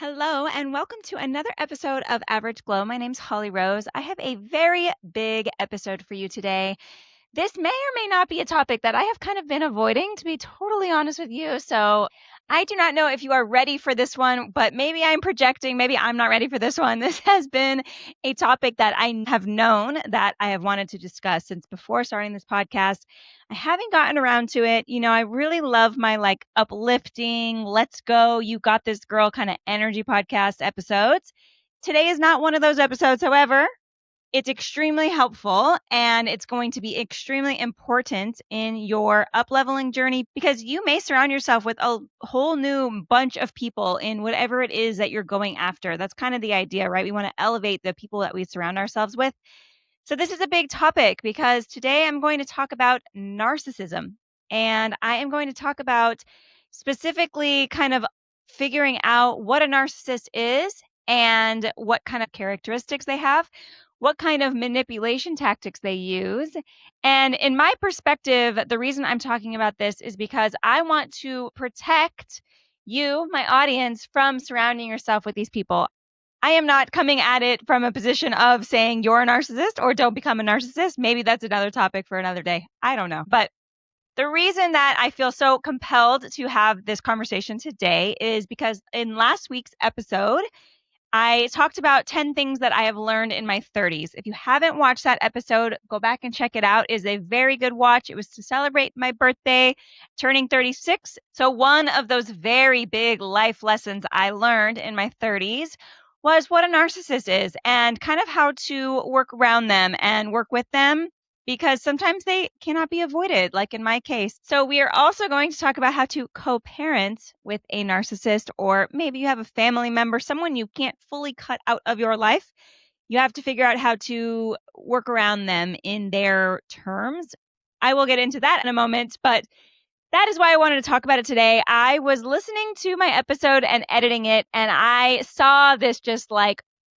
Hello, and welcome to another episode of Average Glow. My name's Holly Rose. I have a very big episode for you today. This may or may not be a topic that I have kind of been avoiding, to be totally honest with you. So I do not know if you are ready for this one, but maybe I'm projecting. Maybe I'm not ready for this one. This has been a topic that I have known that I have wanted to discuss since before starting this podcast. I haven't gotten around to it. I really love my uplifting, let's go, you got this girl kind of energy podcast episodes. Today is not one of those episodes, however. It's extremely helpful and it's going to be extremely important in your up-leveling journey because you may surround yourself with a whole new bunch of people in whatever it is that you're going after. That's kind of the idea, right? We want to elevate the people that we surround ourselves with. So this is a big topic because today I'm going to talk about narcissism, and I am going to talk about specifically kind of figuring out what a narcissist is and what kind of characteristics they have, what kind of manipulation tactics they use. And in my perspective, the reason I'm talking about this is because I want to protect you, my audience, from surrounding yourself with these people. I am not coming at it from a position of saying you're a narcissist or don't become a narcissist. Maybe that's another topic for another day. I don't know. But the reason that I feel so compelled to have this conversation today is because in last week's episode, I talked about 10 things that I have learned in my 30s. If you haven't watched that episode, go back and check it out. It is a very good watch. It was to celebrate my birthday, turning 36. So one of those very big life lessons I learned in my 30s was what a narcissist is and kind of how to work around them and work with them, because sometimes they cannot be avoided, like in my case. So we are also going to talk about how to co-parent with a narcissist, or maybe you have a family member, someone you can't fully cut out of your life. You have to figure out how to work around them in their terms. I will get into that in a moment, but that is why I wanted to talk about it today. I was listening to my episode and editing it, and I saw this just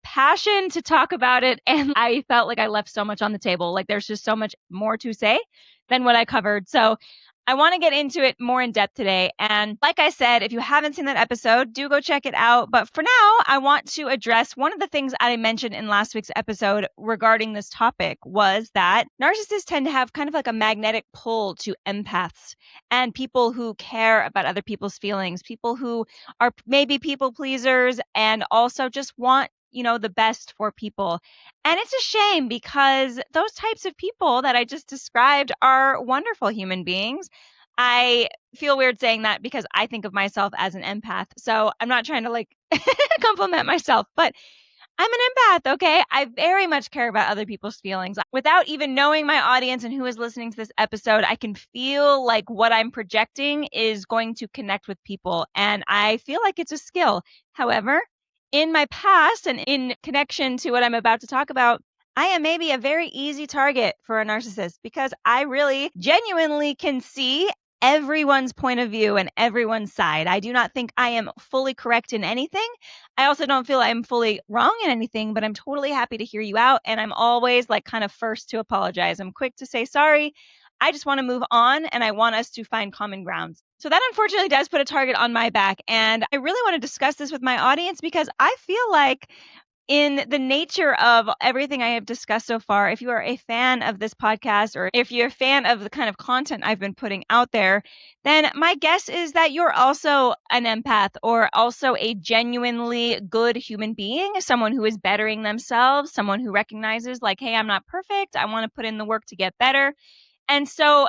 passion to talk about it, and I felt like I left so much on the table. Like there's just so much more to say than what I covered. So I want to get into it more in depth today. And like I said, if you haven't seen that episode, do go check it out. But for now, I want to address one of the things I mentioned in last week's episode regarding this topic was that narcissists tend to have kind of like a magnetic pull to empaths and people who care about other people's feelings, people who are maybe people pleasers and also just want the best for people. And it's a shame because those types of people that I just described are wonderful human beings. I feel weird saying that because I think of myself as an empath. So I'm not trying to compliment myself, but I'm an empath, okay? I very much care about other people's feelings. Without even knowing my audience and who is listening to this episode, I can feel like what I'm projecting is going to connect with people. And I feel like it's a skill. However, in my past and in connection to what I'm about to talk about, I am maybe a very easy target for a narcissist because I really genuinely can see everyone's point of view and everyone's side. I do not think I am fully correct in anything. I also don't feel I'm fully wrong in anything, but I'm totally happy to hear you out. And I'm always kind of first to apologize. I'm quick to say sorry. I just want to move on and I want us to find common grounds. So that unfortunately does put a target on my back. And I really want to discuss this with my audience because I feel like in the nature of everything I have discussed so far, if you are a fan of this podcast or if you're a fan of the kind of content I've been putting out there, then my guess is that you're also an empath or also a genuinely good human being, someone who is bettering themselves, someone who recognizes hey, I'm not perfect. I want to put in the work to get better. And so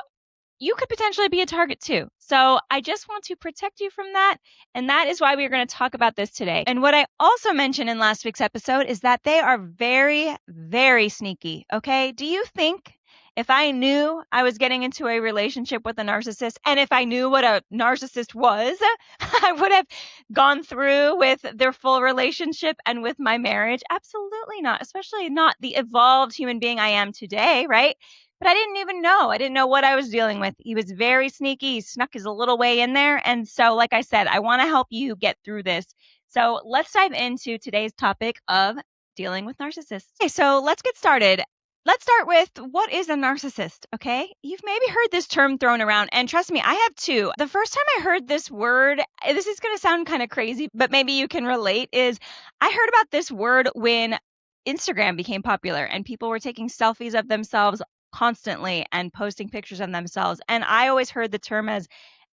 you could potentially be a target too. So I just want to protect you from that. And that is why we're going to talk about this today. And what I also mentioned in last week's episode is that they are very, very sneaky. Okay. Do you think if I knew I was getting into a relationship with a narcissist and if I knew what a narcissist was, I would have gone through with their full relationship and with my marriage? Absolutely not, especially not the evolved human being I am today, right? But I didn't even know. I didn't know what I was dealing with. He was very sneaky. He snuck his little way in there. And so, like I said, I want to help you get through this. So let's dive into today's topic of dealing with narcissists. Okay, so let's get started. let's start with what is a narcissist, okay? You've maybe heard this term thrown around, and trust me, I have too. The first time I heard this word, this is going to sound kind of crazy, but maybe you can relate, is I heard about this word when Instagram became popular and people were taking selfies of themselves constantly and posting pictures of themselves. And I always heard the term as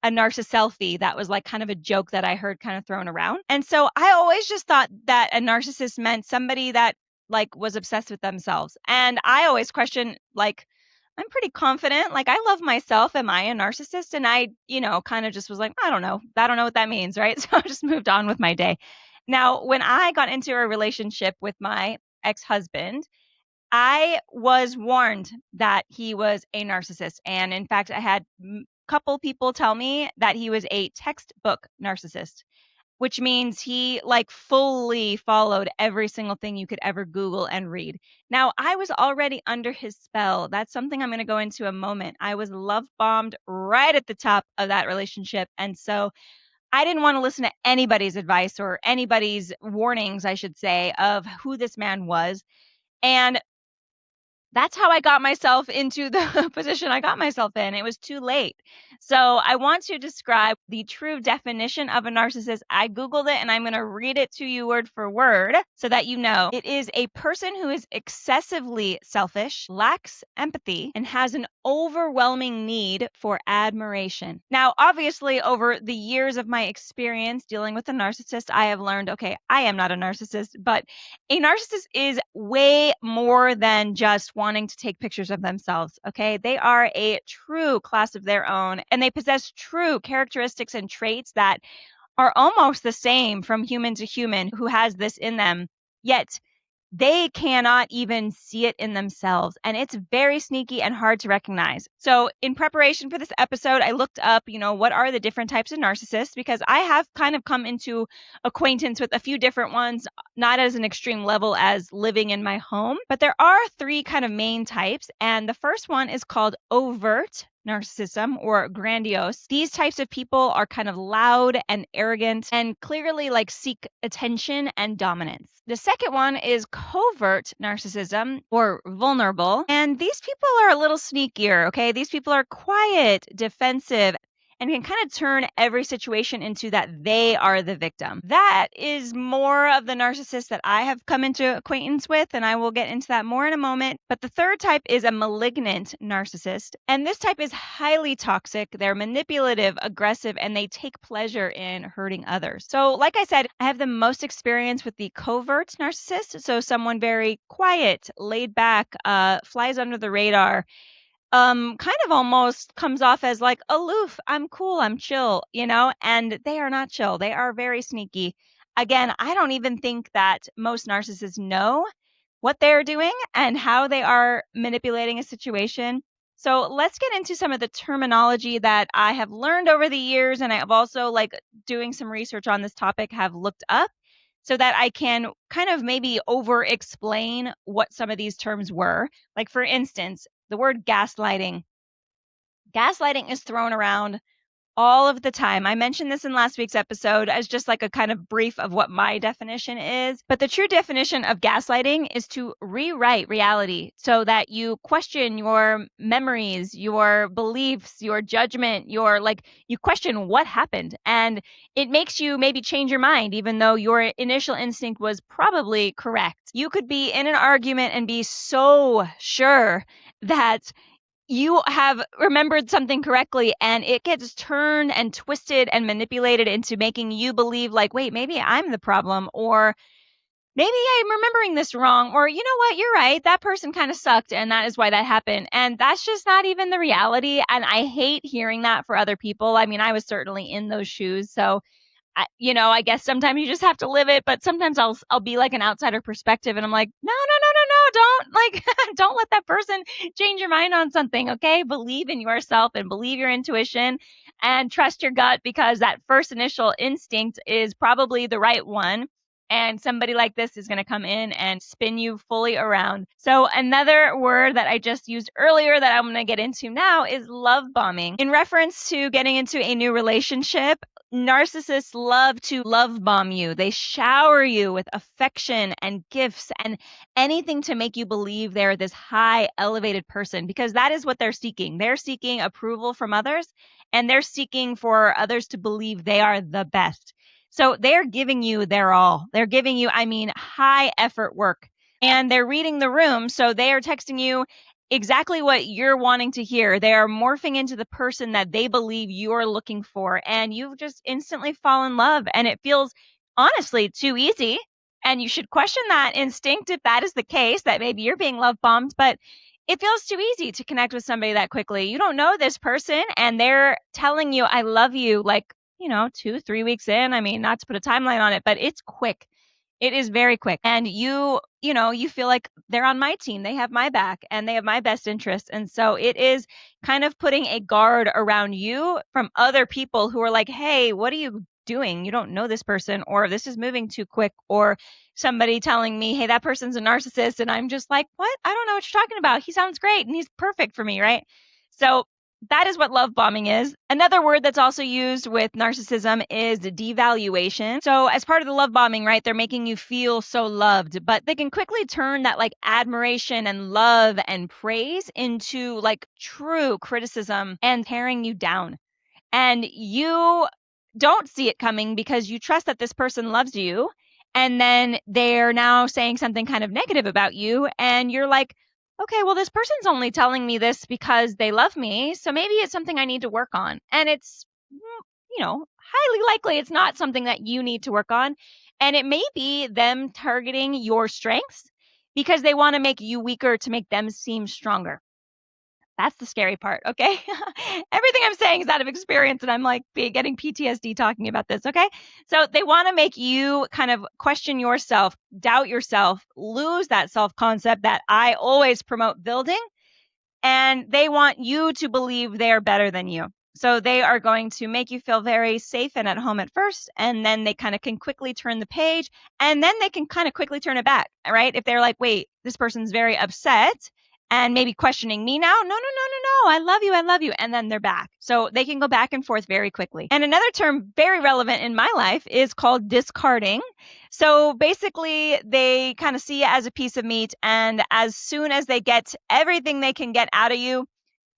a narcississelfie. That was like kind of a joke that I heard kind of thrown around. And so I always just thought that a narcissist meant somebody that like was obsessed with themselves. And I always question, like, I'm pretty confident. Like, I love myself. Am I a narcissist? And I, kind of just was like, I don't know. I don't know what that means. Right. So I just moved on with my day. Now, when I got into a relationship with my ex-husband, I was warned that he was a narcissist. And in fact, I had a couple people tell me that he was a textbook narcissist, which means he like fully followed every single thing you could ever Google and read. Now, I was already under his spell. That's something I'm going to go into a moment. I was love bombed right at the top of that relationship. And so I didn't want to listen to anybody's advice or anybody's warnings, I should say, of who this man was. And that's how I got myself into the position I got myself in. It was too late. So I want to describe the true definition of a narcissist. I Googled it and I'm going to read it to you word for word so that you know. It is a person who is excessively selfish, lacks empathy, and has an overwhelming need for admiration. Now, obviously, over the years of my experience dealing with a narcissist, I have learned, okay, I am not a narcissist, but a narcissist is way more than just wanting to take pictures of themselves, okay? They are a true class of their own, and they possess true characteristics and traits that are almost the same from human to human who has this in them, yet they cannot even see it in themselves. And it's very sneaky and hard to recognize. So in preparation for this episode, I looked up, what are the different types of narcissists? Because I have kind of come into acquaintance with a few different ones, not as an extreme level as living in my home, but there are three kind of main types. And the first one is called overt narcissism or grandiose. These types of people are kind of loud and arrogant and clearly like seek attention and dominance. The second one is covert narcissism or vulnerable. And these people are a little sneakier, okay? These people are quiet, defensive, and can kind of turn every situation into that they are the victim. That is more of the narcissist that I have come into acquaintance with, and I will get into that more in a moment. But the third type is a malignant narcissist, and this type is highly toxic. They're manipulative, aggressive, and they take pleasure in hurting others. So like I said, I have the most experience with the covert narcissist, so someone very quiet, laid back, flies under the radar, kind of almost comes off as like aloof. I'm cool, I'm chill, and they are not chill. They are very sneaky. Again, I don't even think that most narcissists know what they're doing and how they are manipulating a situation. So let's get into some of the terminology that I have learned over the years, and I have also, like, doing some research on this topic, have looked up so that I can kind of maybe over explain what some of these terms were. Like, for instance, the word gaslighting. Gaslighting is thrown around all of the time. I mentioned this in last week's episode as just like a kind of brief of what my definition is. But the true definition of gaslighting is to rewrite reality so that you question your memories, your beliefs, your judgment, you question what happened. And it makes you maybe change your mind, even though your initial instinct was probably correct. You could be in an argument and be so sure that you have remembered something correctly, and it gets turned and twisted and manipulated into making you believe like, wait, maybe I'm the problem, or maybe I'm remembering this wrong, or you know what, you're right, that person kind of sucked and that is why that happened. And that's just not even the reality. And I hate hearing that for other people. I mean, I was certainly in those shoes. So I guess sometimes you just have to live it, but sometimes I'll be like an outsider perspective and I'm like, no, don't don't let that person change your mind on something. Okay. Believe in yourself and believe your intuition and trust your gut, because that first initial instinct is probably the right one. And somebody like this is going to come in and spin you fully around. So another word that I just used earlier that I'm going to get into now is love bombing. In reference to getting into a new relationship, Narcissists love to love bomb you. They shower you with affection and gifts and anything to make you believe they're this high, elevated person, because that is what they're seeking. They're seeking approval from others, and they're seeking for others to believe they are the best. So they're giving you their all. They're giving you, high effort work, and they're reading the room. So they are texting you exactly what you're wanting to hear. They are morphing into the person that they believe you're looking for, and you just instantly fall in love. And it feels honestly too easy. And you should question that instinct if that is the case, that maybe you're being love bombed, but it feels too easy to connect with somebody that quickly. You don't know this person, and they're telling you, I love you, like, 2, 3 weeks in. Not to put a timeline on it, but it's quick. It is very quick. And you feel like they're on my team. They have my back and they have my best interests. And so it is kind of putting a guard around you from other people who are like, hey, what are you doing? You don't know this person, or this is moving too quick, or somebody telling me, hey, that person's a narcissist. And I'm just like, what? I don't know what you're talking about. He sounds great and he's perfect for me, right? So that is what love bombing is. Another word that's also used with narcissism is devaluation. So as part of the love bombing, right, they're making you feel so loved, but they can quickly turn that like admiration and love and praise into like true criticism and tearing you down. And you don't see it coming because you trust that this person loves you. And then they're now saying something kind of negative about you. And you're like, okay, well, this person's only telling me this because they love me. So maybe it's something I need to work on. And it's, highly likely it's not something that you need to work on. And it may be them targeting your strengths because they want to make you weaker to make them seem stronger. That's the scary part, okay? Everything I'm saying is out of experience, and I'm like getting PTSD talking about this, okay? So they want to make you kind of question yourself, doubt yourself, lose that self-concept that I always promote building, and they want you to believe they're better than you. So they are going to make you feel very safe and at home at first, and then they kind of can quickly turn the page, and then they can kind of quickly turn it back, right? If they're like, wait, this person's very upset and maybe questioning me now. No, I love you. And then they're back. So they can go back and forth very quickly. And another term very relevant in my life is called discarding. So basically they kind of see you as a piece of meat. And as soon as they get everything they can get out of you,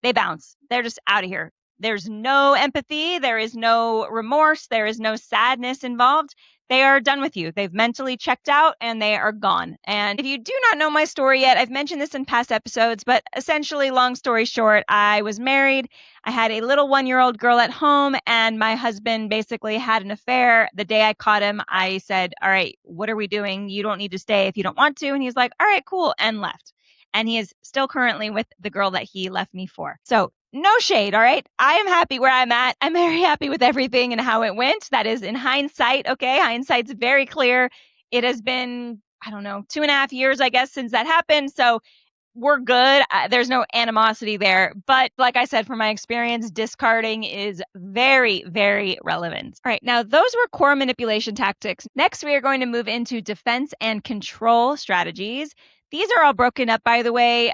they bounce. They're just out of here. There's no empathy. There is no remorse. There is no sadness involved. They are done with you. They've mentally checked out and they are gone. And if you do not know my story yet, I've mentioned this in past episodes, but essentially, long story short, I was married. I had a little 1-year-old girl at home, and my husband basically had an affair. The day I caught him, I said, all right, what are we doing? You don't need to stay if you don't want to. And he's like, all right, cool, and left. And he is still currently with the girl that he left me for. So no shade, all right? I am happy where I'm at. I'm very happy with everything and how it went. That is in hindsight, okay? Hindsight's very clear. It has been, 2.5 years, I guess, since that happened. So we're good. There's no animosity there. But like I said, from my experience, discarding is very, very relevant. All right, now those were core manipulation tactics. Next, we are going to move into defense and control strategies. These are all broken up, by the way,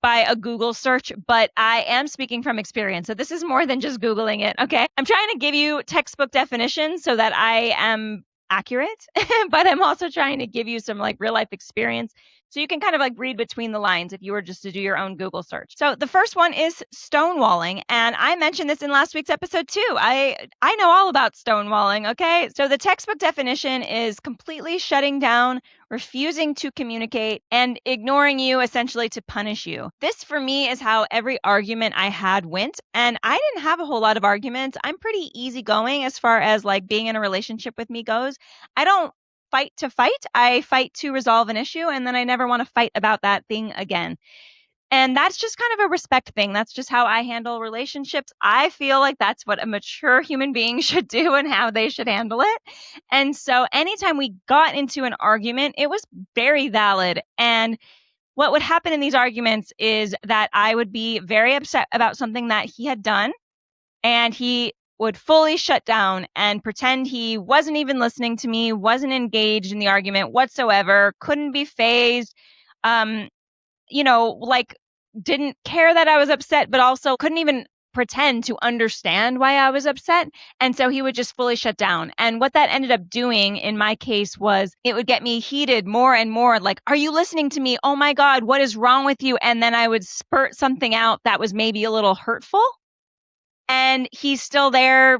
by a Google search, but I am speaking from experience. So this is more than just Googling it, okay? I'm trying to give you textbook definitions so that I am accurate, but I'm also trying to give you some like real life experience so you can kind of like read between the lines if you were just to do your own Google search. So the first one is stonewalling. And I mentioned this in last week's episode too. I know all about stonewalling, okay? So the textbook definition is completely shutting down, refusing to communicate, and ignoring you essentially to punish you. This for me is how every argument I had went. And I didn't have a whole lot of arguments. I'm pretty easygoing as far as like being in a relationship with me goes. I don't fight to fight. I fight to resolve an issue, and then I never want to fight about that thing again. And that's just kind of a respect thing. That's just how I handle relationships. I feel like that's what a mature human being should do and how they should handle it. And so anytime we got into an argument, it was very valid. And what would happen in these arguments is that I would be very upset about something that he had done, and he would fully shut down and pretend he wasn't even listening to me, wasn't engaged in the argument whatsoever, couldn't be fazed, like didn't care that I was upset, but also couldn't even pretend to understand why I was upset. And so he would just fully shut down. And what that ended up doing in my case was it would get me heated more and more. Like, are you listening to me? Oh my God, what is wrong with you? And then I would spurt something out that was maybe a little hurtful. And he's still there,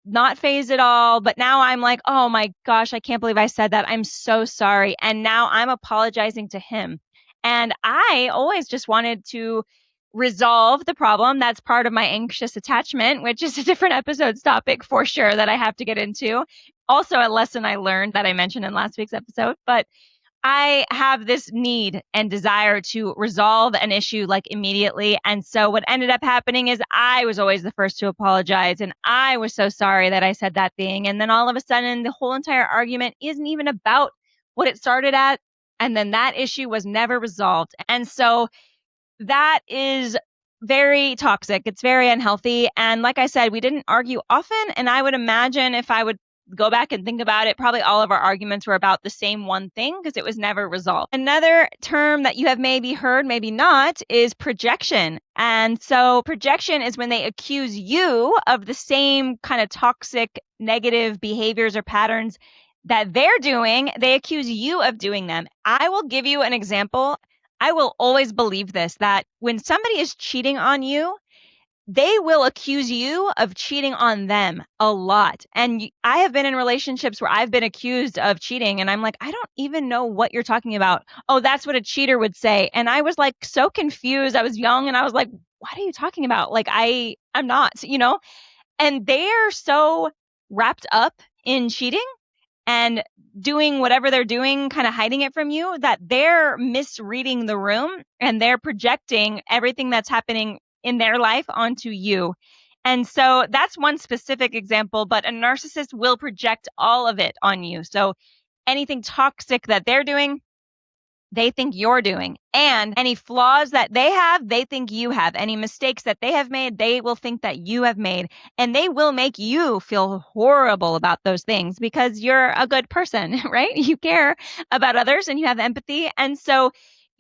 not phased at all. But now I'm like, oh my gosh, I can't believe I said that. I'm so sorry. And now I'm apologizing to him. And I always just wanted to resolve the problem. That's part of my anxious attachment, which is a different episode's topic for sure that I have to get into. Also a lesson I learned that I mentioned in last week's episode. But I have this need and desire to resolve an issue like immediately. And so what ended up happening is I was always the first to apologize. And I was so sorry that I said that thing. And then all of a sudden, the whole entire argument isn't even about what it started at. And then that issue was never resolved. And so that is very toxic. It's very unhealthy. And like I said, we didn't argue often. And I would imagine if I would go back and think about it, probably all of our arguments were about the same one thing because it was never resolved. Another term that you have maybe heard, maybe not, is projection. And so projection is when they accuse you of the same kind of toxic, negative behaviors or patterns that they're doing. They accuse you of doing them. I will give you an example. I will always believe this, that when somebody is cheating on you, they will accuse you of cheating on them a lot. And I have been in relationships where I've been accused of cheating and I'm like, I don't even know what you're talking about. Oh, that's what a cheater would say. And I was like so confused. I was young and I was like, what are you talking about? Like, I'm not, and they're so wrapped up in cheating and doing whatever they're doing, kind of hiding it from you, that they're misreading the room and they're projecting everything that's happening in their life onto you. And so that's one specific example, but a narcissist will project all of it on you. So anything toxic that they're doing, they think you're doing. And any flaws that they have, they think you have. Any mistakes that they have made, they will think that you have made. And they will make you feel horrible about those things because you're a good person, right? You care about others and you have empathy. And so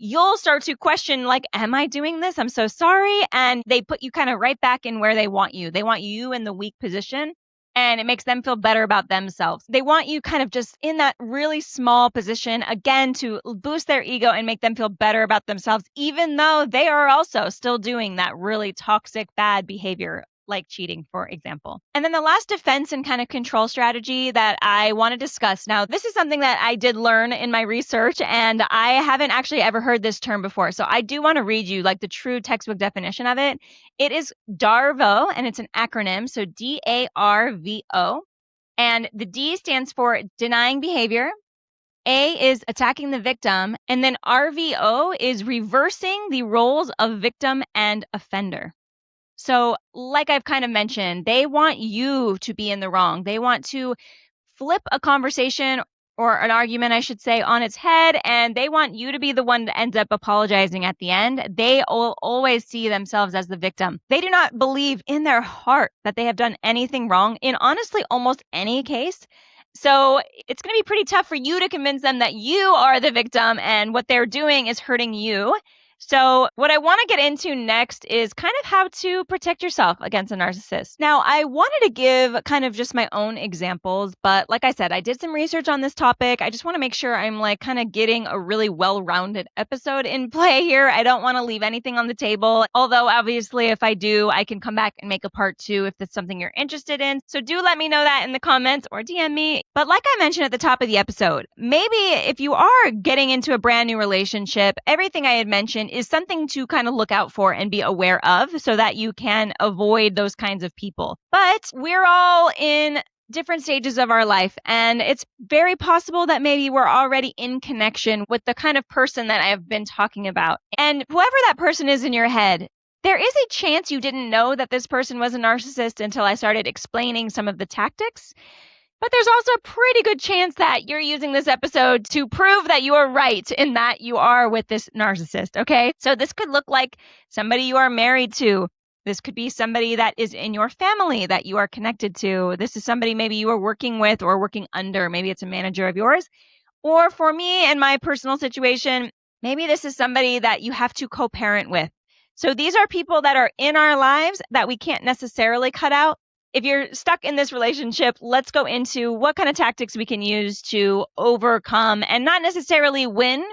you'll start to question, like, am I doing this? I'm so sorry. And they put you kind of right back in where they want you. They want you in the weak position. And it makes them feel better about themselves. They want you kind of just in that really small position, again, to boost their ego and make them feel better about themselves, even though they are also still doing that really toxic, bad behavior, like cheating, for example. And then the last defense and kind of control strategy that I want to discuss. Now, this is something that I did learn in my research, and I haven't actually ever heard this term before. So I do want to read you like the true textbook definition of it. It is DARVO, and it's an acronym. So DARVO. And the D stands for denying behavior. A is attacking the victim. And then RVO is reversing the roles of victim and offender. So like I've kind of mentioned, they want you to be in the wrong. They want to flip a conversation or an argument, I should say, on its head, and they want you to be the one that ends up apologizing at the end. They will always see themselves as the victim. They do not believe in their heart that they have done anything wrong in honestly almost any case. So it's going to be pretty tough for you to convince them that you are the victim and what they're doing is hurting you. So what I want to get into next is kind of how to protect yourself against a narcissist. Now, I wanted to give kind of just my own examples, but like I said, I did some research on this topic. I just want to make sure I'm like kind of getting a really well-rounded episode in play here. I don't want to leave anything on the table. Although obviously if I do, I can come back and make a part 2 if that's something you're interested in. So do let me know that in the comments or DM me. But like I mentioned at the top of the episode, maybe if you are getting into a brand new relationship, everything I had mentioned is something to kind of look out for and be aware of so that you can avoid those kinds of people. But we're all in different stages of our life, and it's very possible that maybe we're already in connection with the kind of person that I have been talking about. And whoever that person is in your head, there is a chance you didn't know that this person was a narcissist until I started explaining some of the tactics. But there's also a pretty good chance that you're using this episode to prove that you are right in that you are with this narcissist, okay? So this could look like somebody you are married to. This could be somebody that is in your family that you are connected to. This is somebody maybe you are working with or working under. Maybe it's a manager of yours. Or for me and my personal situation, maybe this is somebody that you have to co-parent with. So these are people that are in our lives that we can't necessarily cut out. If you're stuck in this relationship, let's go into what kind of tactics we can use to overcome and not necessarily win,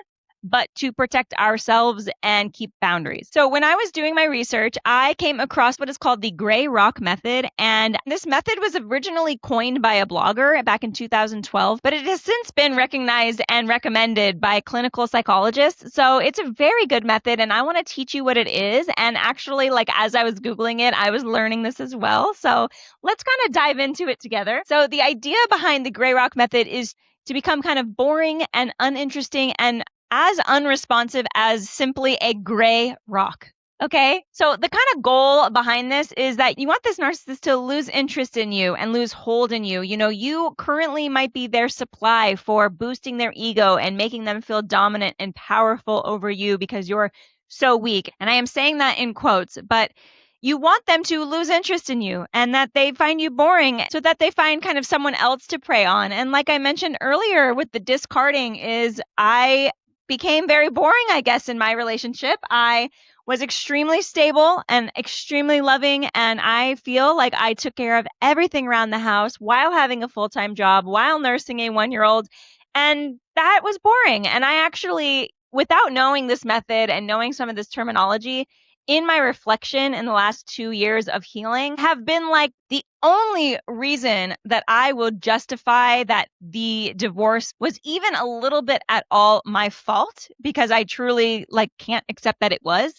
but to protect ourselves and keep boundaries. So when I was doing my research, I came across what is called the gray rock method. And this method was originally coined by a blogger back in 2012, but it has since been recognized and recommended by clinical psychologists. So it's a very good method. And I want to teach you what it is. And actually, like as I was Googling it, I was learning this as well. So let's kind of dive into it together. So the idea behind the gray rock method is to become kind of boring and uninteresting and as unresponsive as simply a gray rock. Okay, so the kind of goal behind this is that you want this narcissist to lose interest in you and lose hold in you. You know, you currently might be their supply for boosting their ego and making them feel dominant and powerful over you because you're so weak. And I am saying that in quotes, but you want them to lose interest in you and that they find you boring so that they find kind of someone else to prey on. And like I mentioned earlier with the discarding is I became very boring, I guess, in my relationship. I was extremely stable and extremely loving, and I feel like I took care of everything around the house while having a full-time job, while nursing a 1-year-old, and that was boring. And I actually, without knowing this method and knowing some of this terminology, in my reflection in the last 2 years of healing have been like the only reason that I will justify that the divorce was even a little bit at all my fault, because I truly can't accept that it was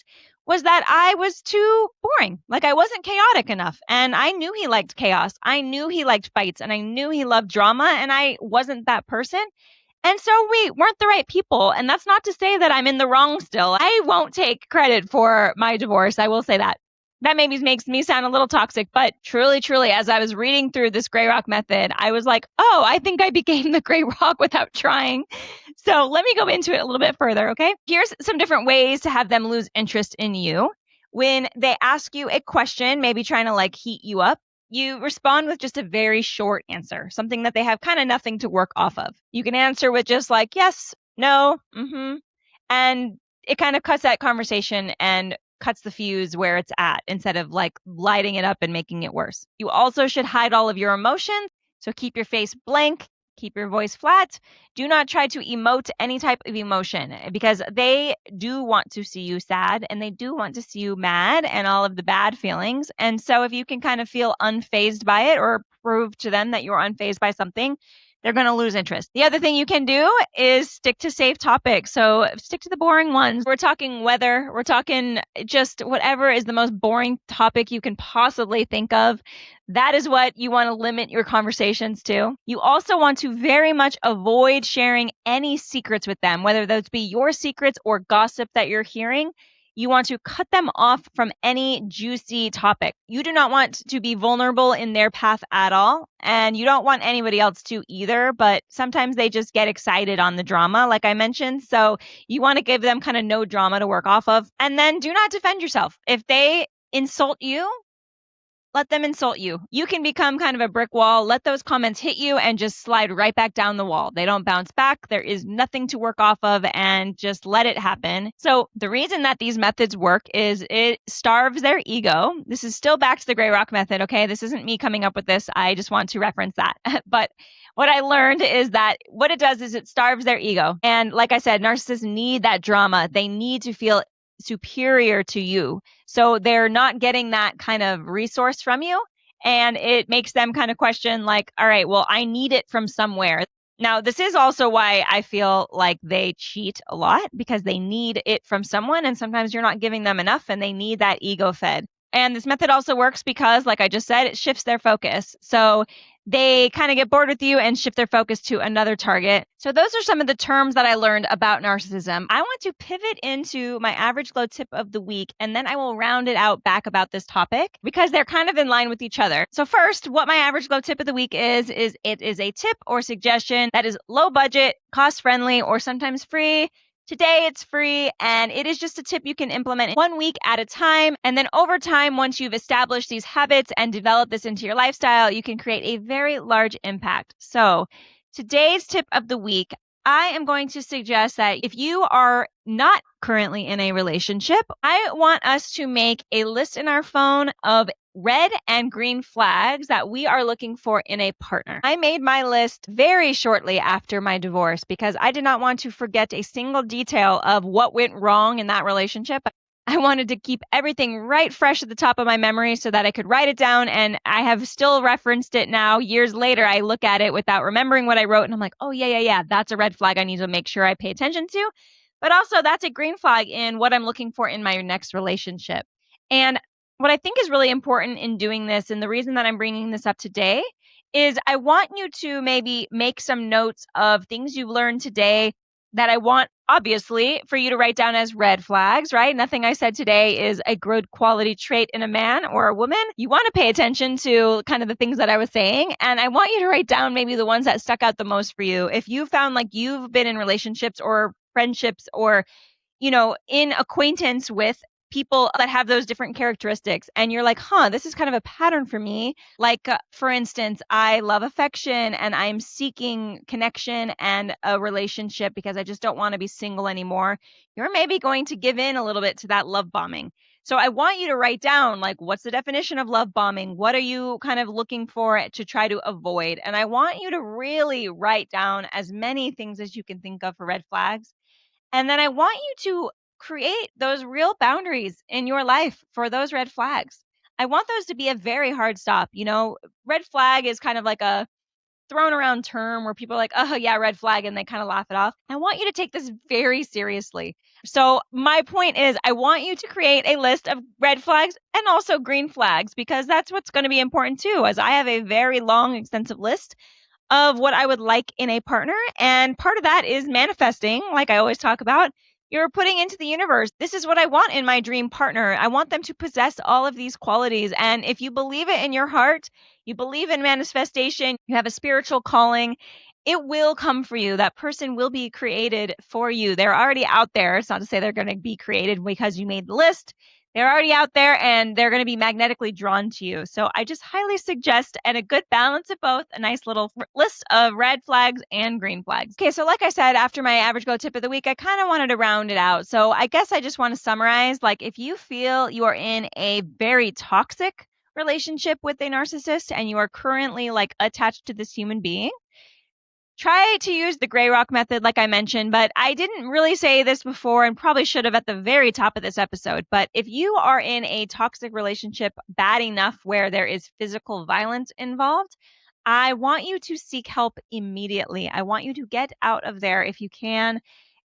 that I was too boring. Like I wasn't chaotic enough. And I knew he liked chaos. I knew he liked fights and I knew he loved drama, and I wasn't that person. And so we weren't the right people. And that's not to say that I'm in the wrong still. I won't take credit for my divorce. I will say that. That maybe makes me sound a little toxic, but truly, as I was reading through this gray rock method, I was like, oh, I think I became the gray rock without trying. So let me go into it a little bit further, okay? Here's some different ways to have them lose interest in you. When they ask you a question, maybe trying to heat you up, you respond with just a very short answer, something that they have kind of nothing to work off of. You can answer with just yes, no, and it kind of cuts that conversation and cuts the fuse where it's at instead of lighting it up and making it worse. You also should hide all of your emotions. So keep your face blank, keep your voice flat. Do not try to emote any type of emotion because they do want to see you sad and they do want to see you mad and all of the bad feelings. And so if you can kind of feel unfazed by it or prove to them that you're unfazed by something, they're going to lose interest. The other thing you can do is stick to safe topics. So stick to the boring ones. We're talking weather. We're talking just whatever is the most boring topic you can possibly think of. That is what you want to limit your conversations to. You also want to very much avoid sharing any secrets with them, whether those be your secrets or gossip that you're hearing. You want to cut them off from any juicy topic. You do not want to be vulnerable in their path at all. And you don't want anybody else to either. But sometimes they just get excited on the drama, like I mentioned. So you want to give them kind of no drama to work off of. And then do not defend yourself. If they insult you, let them insult you. You can become kind of a brick wall. Let those comments hit you and just slide right back down the wall. They don't bounce back. There is nothing to work off of and just let it happen. So the reason that these methods work is it starves their ego. This is still back to the gray rock method, okay? This isn't me coming up with this. I just want to reference that. But what I learned is that what it does is it starves their ego. And like I said, narcissists need that drama. They need to feel superior to you. So they're not getting that kind of resource from you. And it makes them kind of question all right, well, I need it from somewhere. Now, this is also why I feel like they cheat a lot because they need it from someone. And sometimes you're not giving them enough and they need that ego fed. And this method also works because, like I just said, it shifts their focus. So they kind of get bored with you and shift their focus to another target. So those are some of the terms that I learned about narcissism. I want to pivot into my average glow tip of the week, and then I will round it out back about this topic because they're kind of in line with each other. So first, what my average glow tip of the week is it is a tip or suggestion that is low budget, cost friendly, or sometimes free. Today it's free and it is just a tip you can implement 1 week at a time. And then over time, once you've established these habits and developed this into your lifestyle, you can create a very large impact. So today's tip of the week, I am going to suggest that if you are not currently in a relationship, I want us to make a list in our phone of red and green flags that we are looking for in a partner. I made my list very shortly after my divorce because I did not want to forget a single detail of what went wrong in that relationship. I wanted to keep everything right fresh at the top of my memory so that I could write it down. And I have still referenced it now. Years later, I look at it without remembering what I wrote. And I'm like, oh, yeah. That's a red flag I need to make sure I pay attention to. But also, that's a green flag in what I'm looking for in my next relationship. And what I think is really important in doing this, and the reason that I'm bringing this up today, is I want you to maybe make some notes of things you've learned today that I want, obviously, for you to write down as red flags, right? Nothing I said today is a good quality trait in a man or a woman. You want to pay attention to kind of the things that I was saying. And I want you to write down maybe the ones that stuck out the most for you. If you found like you've been in relationships or friendships or in acquaintance with people that have those different characteristics. And you're like, this is kind of a pattern for me. Like, for instance, I love affection and I'm seeking connection and a relationship because I just don't want to be single anymore. You're maybe going to give in a little bit to that love bombing. So I want you to write down, like, what's the definition of love bombing? What are you kind of looking for to try to avoid? And I want you to really write down as many things as you can think of for red flags. And then I want you to create those real boundaries in your life for those red flags. I want those to be a very hard stop. Red flag is kind of like a thrown around term where people are like, oh, yeah, red flag, and they kind of laugh it off. I want you to take this very seriously. So my point is I want you to create a list of red flags and also green flags because that's what's going to be important too, as I have a very long, extensive list of what I would like in a partner. And part of that is manifesting, like I always talk about. You're putting into the universe, this is what I want in my dream partner. I want them to possess all of these qualities. And if you believe it in your heart, you believe in manifestation, you have a spiritual calling, it will come for you. That person will be created for you. They're already out there. It's not to say they're going to be created because you made the list. They're already out there and they're going to be magnetically drawn to you. So I just highly suggest, and a good balance of both, a nice little list of red flags and green flags. Okay, so like I said, after my average glow tip of the week, I kind of wanted to round it out. So I guess I just want to summarize, like if you feel you are in a very toxic relationship with a narcissist and you are currently like attached to this human being, try to use the gray rock method, like I mentioned, but I didn't really say this before and probably should have at the very top of this episode. But if you are in a toxic relationship bad enough where there is physical violence involved, I want you to seek help immediately. I want you to get out of there if you can.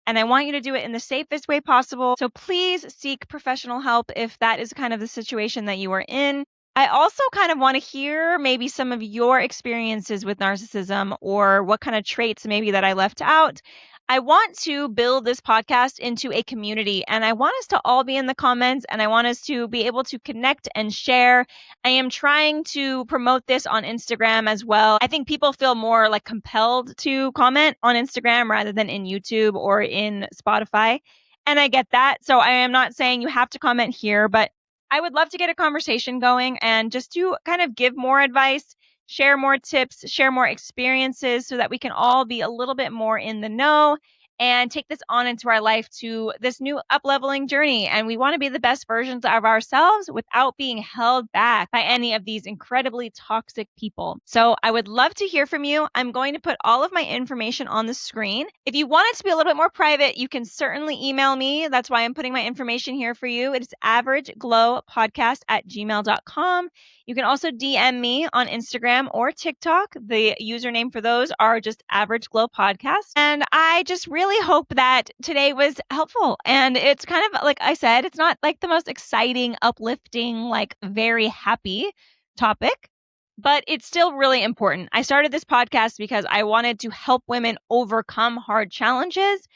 And I want you to do it in the safest way possible. So please seek professional help if that is kind of the situation that you are in. I also kind of want to hear maybe some of your experiences with narcissism or what kind of traits maybe that I left out. I want to build this podcast into a community and I want us to all be in the comments and I want us to be able to connect and share. I am trying to promote this on Instagram as well. I think people feel more like compelled to comment on Instagram rather than in YouTube or in Spotify. And I get that. So I am not saying you have to comment here, but I would love to get a conversation going and just to kind of give more advice, share more tips, share more experiences so that we can all be a little bit more in the know and take this on into our life to this new up-leveling journey. And we want to be the best versions of ourselves without being held back by any of these incredibly toxic people. So I would love to hear from you. I'm going to put all of my information on the screen. If you want it to be a little bit more private, you can certainly email me. That's why I'm putting my information here for you. It is averageglowpodcast@gmail.com. You can also DM me on Instagram or TikTok. The username for those are just Average Glow Podcast. And I just really hope that today was helpful. And it's kind of like I said, it's not like the most exciting, uplifting, like very happy topic, but it's still really important. I started this podcast because I wanted to help women overcome hard challenges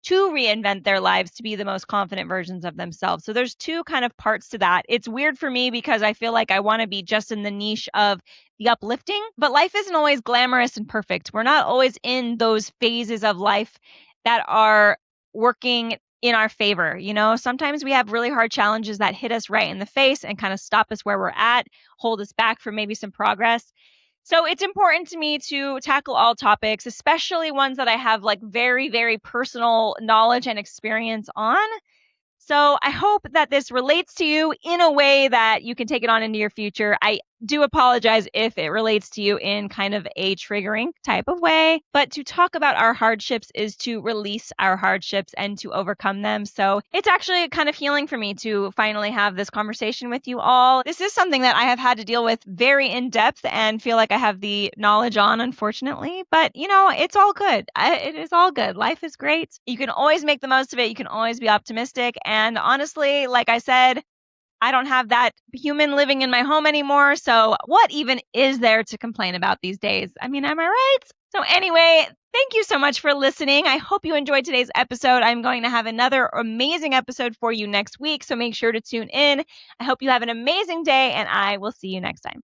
to reinvent their lives to be the most confident versions of themselves. So there's two kind of parts to that. It's weird for me because I feel like I want to be just in the niche of the uplifting, but life isn't always glamorous and perfect. We're not always in those phases of life that are working in our favor. Sometimes we have really hard challenges that hit us right in the face and kind of stop us where we're at, hold us back from maybe some progress. So it's important to me to tackle all topics, especially ones that I have like very, very personal knowledge and experience on. So I hope that this relates to you in a way that you can take it on into your future. I do apologize if it relates to you in kind of a triggering type of way, but to talk about our hardships is to release our hardships and to overcome them. So it's actually kind of healing for me to finally have this conversation with you all. This is something that I have had to deal with very in depth and feel like I have the knowledge on, unfortunately, but it's all good. It is all good. Life is great. You can always make the most of it. You can always be optimistic. And honestly, like I said, I don't have that human living in my home anymore. So what even is there to complain about these days? I mean, am I right? So anyway, thank you so much for listening. I hope you enjoyed today's episode. I'm going to have another amazing episode for you next week. So make sure to tune in. I hope you have an amazing day and I will see you next time.